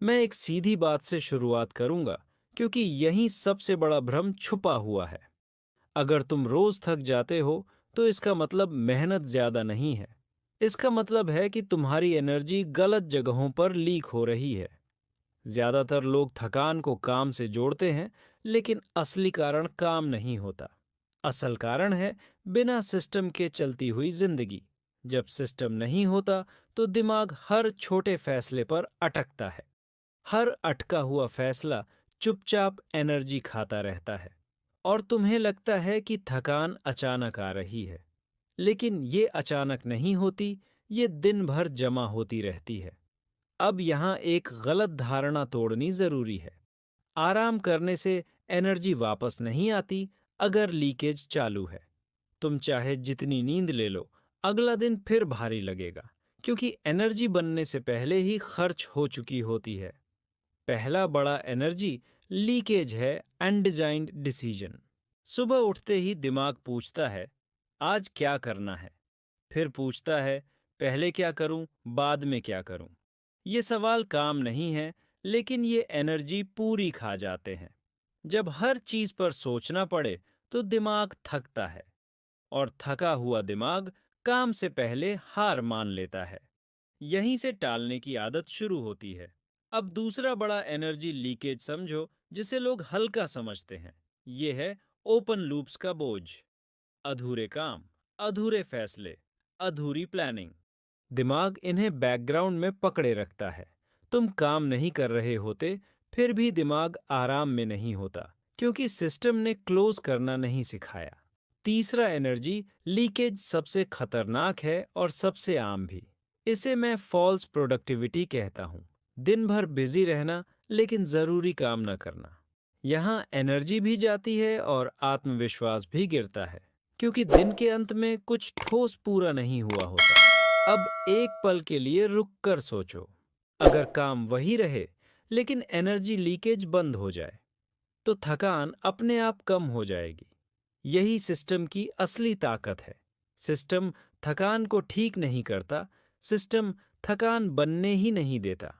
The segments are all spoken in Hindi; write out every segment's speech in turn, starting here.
मैं एक सीधी बात से शुरुआत करूंगा, क्योंकि यहीं सबसे बड़ा भ्रम छुपा हुआ है। अगर तुम रोज थक जाते हो, तो इसका मतलब मेहनत ज्यादा नहीं है। इसका मतलब है कि तुम्हारी एनर्जी गलत जगहों पर लीक हो रही है। ज्यादातर लोग थकान को काम से जोड़ते हैं, लेकिन असली कारण काम नहीं होता। असल कारण है बिना सिस्टम के चलती हुई जिंदगी। जब सिस्टम नहीं होता, तो दिमाग हर छोटे फैसले पर अटकता है। हर अटका हुआ फैसला चुपचाप एनर्जी खाता रहता है, और तुम्हें लगता है कि थकान अचानक आ रही है। लेकिन ये अचानक नहीं होती, ये दिन भर जमा होती रहती है। अब यहाँ एक गलत धारणा तोड़नी जरूरी है। आराम करने से एनर्जी वापस नहीं आती। अगर लीकेज चालू है, तुम चाहे जितनी नींद ले लो, अगला दिन फिर भारी लगेगा, क्योंकि एनर्जी बनने से पहले ही खर्च हो चुकी होती है। पहला बड़ा एनर्जी लीकेज है अनडिजाइंड डिसीजन। सुबह उठते ही दिमाग पूछता है, आज क्या करना है। फिर पूछता है, पहले क्या करूं, बाद में क्या करूं। ये सवाल काम नहीं है, लेकिन ये एनर्जी पूरी खा जाते हैं। जब हर चीज पर सोचना पड़े, तो दिमाग थकता है, और थका हुआ दिमाग काम से पहले हार मान लेता है। यहीं से टालने की आदत शुरू होती है। अब दूसरा बड़ा एनर्जी लीकेज समझो, जिसे लोग हल्का समझते हैं। ये है ओपन लूप्स का बोझ। अधूरे काम, अधूरे फैसले, अधूरी प्लानिंग। दिमाग इन्हें बैकग्राउंड में पकड़े रखता है। तुम काम नहीं कर रहे होते, फिर भी दिमाग आराम में नहीं होता, क्योंकि सिस्टम ने क्लोज करना नहीं सिखाया। तीसरा एनर्जी लीकेज सबसे खतरनाक है और सबसे आम भी। इसे मैं फॉल्स प्रोडक्टिविटी कहता हूँ। दिन भर बिजी रहना, लेकिन जरूरी काम न करना। यहाँ एनर्जी भी जाती है और आत्मविश्वास भी गिरता है, क्योंकि दिन के अंत में कुछ ठोस पूरा नहीं हुआ होता। अब एक पल के लिए रुक कर सोचो। अगर काम वही रहे, लेकिन एनर्जी लीकेज बंद हो जाए, तो थकान अपने आप कम हो जाएगी। यही सिस्टम की असली ताकत है। सिस्टम थकान को ठीक नहीं करता, सिस्टम थकान बनने ही नहीं देता।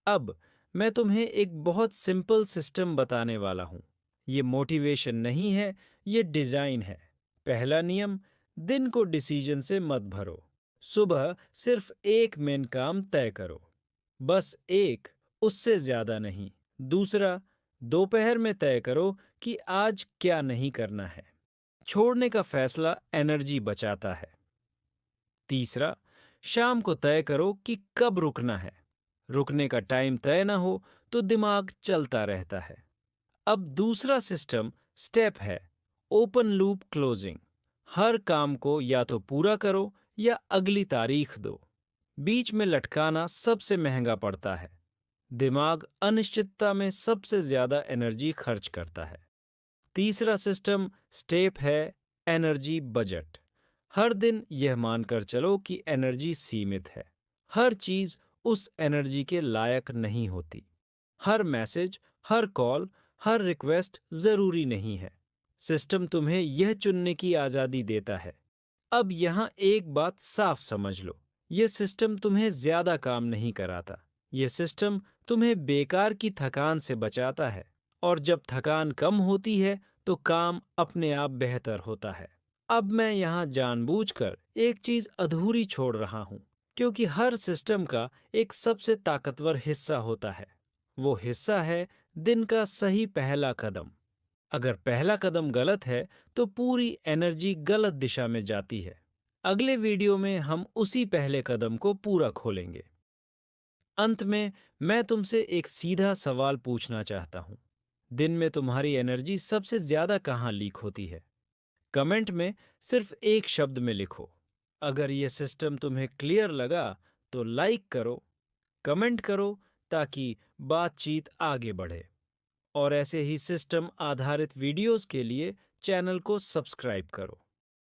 अब मैं तुम्हें एक बहुत सिंपल सिस्टम बताने वाला हूँ। ये मोटिवेशन नहीं है, ये डिजाइन है। पहला नियम, दिन को डिसीजन से मत भरो। सुबह सिर्फ एक मेन काम तय करो। बस एक, उससे ज्यादा नहीं। दूसरा, दोपहर में तय करो कि आज क्या नहीं करना है। छोड़ने का फैसला एनर्जी बचाता है। तीसरा, शाम को तय करो कि कब रुकना है। रुकने का टाइम तय ना हो, तो दिमाग चलता रहता है। अब दूसरा सिस्टम स्टेप है ओपन लूप क्लोजिंग। हर काम को या तो पूरा करो या अगली तारीख दो। बीच में लटकाना सबसे महंगा पड़ता है। दिमाग अनिश्चितता में सबसे ज्यादा एनर्जी खर्च करता है। तीसरा सिस्टम स्टेप है एनर्जी बजट। हर दिन यह मानकर चलो कि एनर्जी सीमित है। हर चीज उस एनर्जी के लायक नहीं होती। हर मैसेज, हर कॉल, हर रिक्वेस्ट जरूरी नहीं है। सिस्टम तुम्हें यह चुनने की आजादी देता है। अब यहाँ एक बात साफ समझ लो, यह सिस्टम तुम्हें ज्यादा काम नहीं कराता। यह सिस्टम तुम्हें बेकार की थकान से बचाता है, और जब थकान कम होती है, तो काम अपने आप बेहतर होता है। अब मैं यहाँ जानबूझकर एक चीज अधूरी छोड़ रहा हूँ, क्योंकि हर सिस्टम का एक सबसे ताकतवर हिस्सा होता है। वो हिस्सा है दिन का सही पहला कदम। अगर पहला कदम गलत है, तो पूरी एनर्जी गलत दिशा में जाती है। अगले वीडियो में हम उसी पहले कदम को पूरा खोलेंगे। अंत में मैं तुमसे एक सीधा सवाल पूछना चाहता हूँ। दिन में तुम्हारी एनर्जी सबसे ज्यादा कहाँ लीक होती है? कमेंट में सिर्फ एक शब्द में लिखो। अगर यह सिस्टम तुम्हें क्लियर लगा, तो लाइक करो, कमेंट करो, ताकि बातचीत आगे बढ़े। और ऐसे ही सिस्टम आधारित वीडियोस के लिए चैनल को सब्सक्राइब करो।